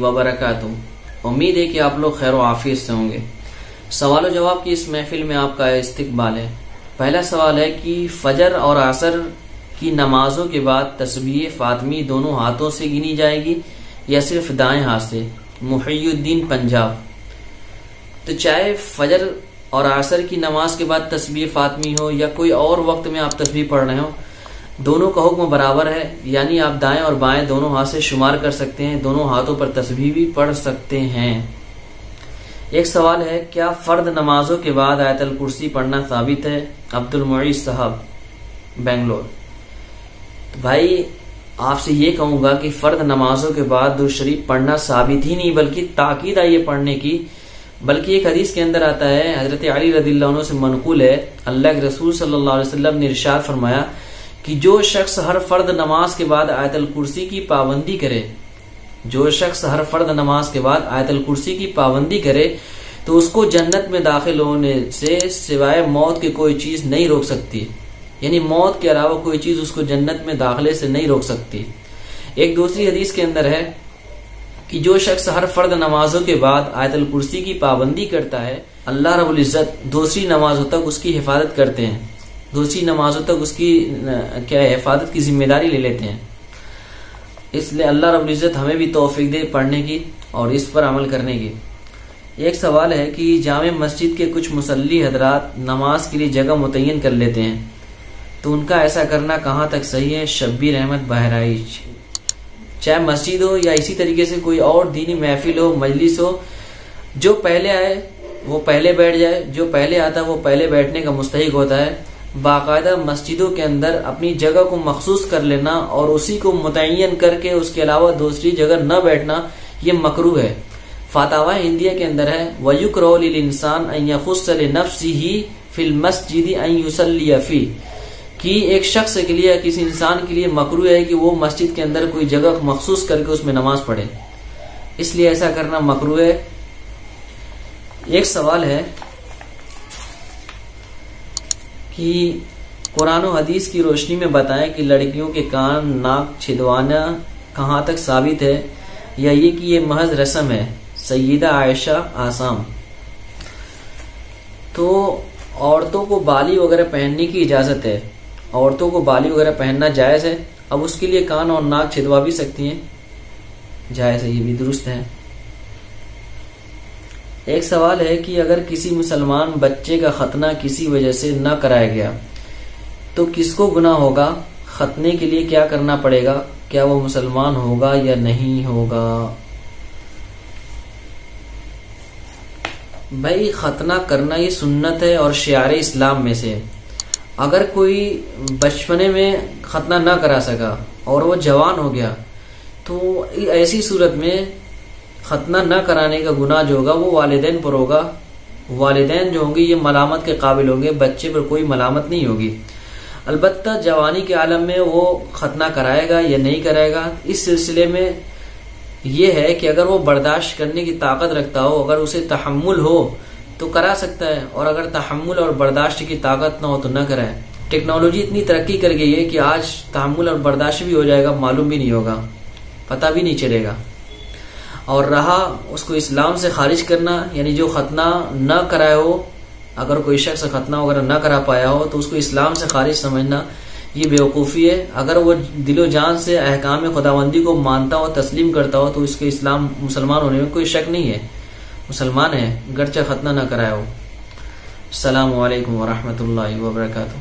وبرکاتہ۔ امید ہے کہ آپ لوگ خیر و عافیت سے ہوں گے۔ سوال و جواب کی اس محفل میں آپ کا استقبال ہے۔ پہلا سوال ہے کہ فجر اور عصر کی نمازوں کے بعد تسبیح فاطمی دونوں ہاتھوں سے گنی جائے گی یا صرف دائیں ہاتھ سے؟ محی الدین پنجاب۔ تو چاہے فجر اور عصر کی نماز کے بعد تسبیح فاطمی ہو یا کوئی اور وقت میں آپ تسبیح پڑھ رہے ہو، دونوں کا حکم برابر ہے، یعنی آپ دائیں اور بائیں دونوں ہاتھ سے شمار کر سکتے ہیں، دونوں ہاتھوں پر تسبیح بھی پڑھ سکتے ہیں۔ ایک سوال ہے، کیا فرد نمازوں کے بعد آیت الکرسی پڑھنا ثابت ہے؟ عبد المعیز صاحب، بنگلور۔ تو بھائی آپ سے یہ کہوں گا کہ فرد نمازوں کے بعد درود شریف پڑھنا ثابت ہی نہیں بلکہ تاکید ہے یہ پڑھنے کی، بلکہ ایک حدیث کے اندر آتا ہے، حضرت علی رضی اللہ عنہ سے منقول ہے، اللہ کے رسول صلی اللہ علیہ وسلم نے ارشاد فرمایا کہ جو شخص ہر فرد نماز کے بعد آیت الکرسی کی پابندی کرے، جو شخص ہر فرد نماز کے بعد آیت الکرسی کی پابندی کرے تو اس کو جنت میں داخل ہونے سے سوائے موت کی کوئی چیز نہیں روک سکتی، یعنی موت کے علاوہ کوئی چیز اس کو جنت میں داخلے سے نہیں روک سکتی۔ ایک دوسری حدیث کے اندر ہے کہ جو شخص ہر فرد نمازوں کے بعد آیت الکرسی کی پابندی کرتا ہے، اللہ رب العزت دوسری نمازوں تک اس کی حفاظت کرتے ہیں، دوسری نمازوں تک اس کی حفاظت کی ذمہ داری لے لیتے ہیں۔ اس لیے اللہ رب العزت ہمیں بھی توفیق دے پڑھنے کی اور اس پر عمل کرنے کی۔ ایک سوال ہے کہ جامع مسجد کے کچھ مصلی حضرات نماز کے لیے جگہ متعین کر لیتے ہیں، تو ان کا ایسا کرنا کہاں تک صحیح ہے؟ شبیر احمد بہرائچ۔ چاہے مسجد ہو یا اسی طریقے سے کوئی اور دینی محفل ہو، مجلس ہو، جو پہلے آئے وہ پہلے بیٹھ جائے، جو پہلے آتا وہ پہلے بیٹھنے کا مستحق ہوتا ہے۔ باقاعدہ مسجدوں کے اندر اپنی جگہ کو مخصوص کر لینا اور اسی کو متعین کر کے اس کے علاوہ دوسری جگہ نہ بیٹھنا، یہ مکروہ ہے۔ فتاوی ہندیہ کے اندر ہے، وَيُكْرَهُ لِلْإِنسَانِ أَن يَخُصَّ لِنَفْسِهِ فِي الْمَسْجِدِ أَن يُصَلِّيَ فِيهِ، کہ ایک شخص کے لیے، کسی انسان کے لیے مکروہ ہے کہ وہ مسجد کے اندر کوئی جگہ مخصوص کر کے اس میں نماز پڑھے، اس لیے ایسا کرنا مکروہ ہے۔ ایک سوال ہے کہ قرآن و حدیث کی روشنی میں بتائیں کہ لڑکیوں کے کان ناک چھدوانا کہاں تک ثابت ہے یا یہ کہ یہ محض رسم ہے؟ سیدہ عائشہ آسام۔ تو عورتوں کو بالی وغیرہ پہننے کی اجازت ہے، عورتوں کو بالی وغیرہ پہننا جائز ہے، اب اس کے لیے کان اور ناک چھدوا بھی سکتی ہیں، جائز ہے، یہ بھی درست ہے۔ ایک سوال ہے کہ اگر کسی مسلمان بچے کا ختنہ کسی وجہ سے نہ کرایا گیا تو کس کو گناہ ہوگا؟ ختنے کے لیے کیا کرنا پڑے گا؟ کیا وہ مسلمان ہوگا یا نہیں ہوگا؟ بھائی ختنہ کرنا یہ سنت ہے اور شعار اسلام میں سے۔ اگر کوئی بچپنے میں ختنہ نہ کرا سکا اور وہ جوان ہو گیا تو ایسی صورت میں ختنہ نہ کرانے کا گناہ جو ہوگا وہ والدین پر ہوگا۔ والدین جو ہوں گے یہ ملامت کے قابل ہوں گے، بچے پر کوئی ملامت نہیں ہوگی۔ البتہ جوانی کے عالم میں وہ ختنہ کرائے گا یا نہیں کرائے گا، اس سلسلے میں یہ ہے کہ اگر وہ برداشت کرنے کی طاقت رکھتا ہو، اگر اسے تحمل ہو تو کرا سکتا ہے، اور اگر تحمل اور برداشت کی طاقت نہ ہو تو نہ کرائے۔ ٹیکنالوجی اتنی ترقی کر گئی ہے کہ آج تحمل اور برداشت بھی ہو جائے گا، معلوم بھی نہیں ہوگا، پتہ بھی نہیں چلے گا۔ اور رہا اس کو اسلام سے خارج کرنا، یعنی جو ختنہ نہ کرائے ہو، اگر کوئی شخص ختنہ وغیرہ نہ کرا پایا ہو تو اس کو اسلام سے خارج سمجھنا یہ بیوقوفی ہے۔ اگر وہ دل و جان سے احکام خداوندی کو مانتا ہو، تسلیم کرتا ہو تو اس کے اسلام مسلمان ہونے میں کوئی شک نہیں ہے، مسلمان ہے گرچہ ختنہ نہ کرایا ہو۔ السلام علیکم ورحمۃ اللہ وبرکاتہ۔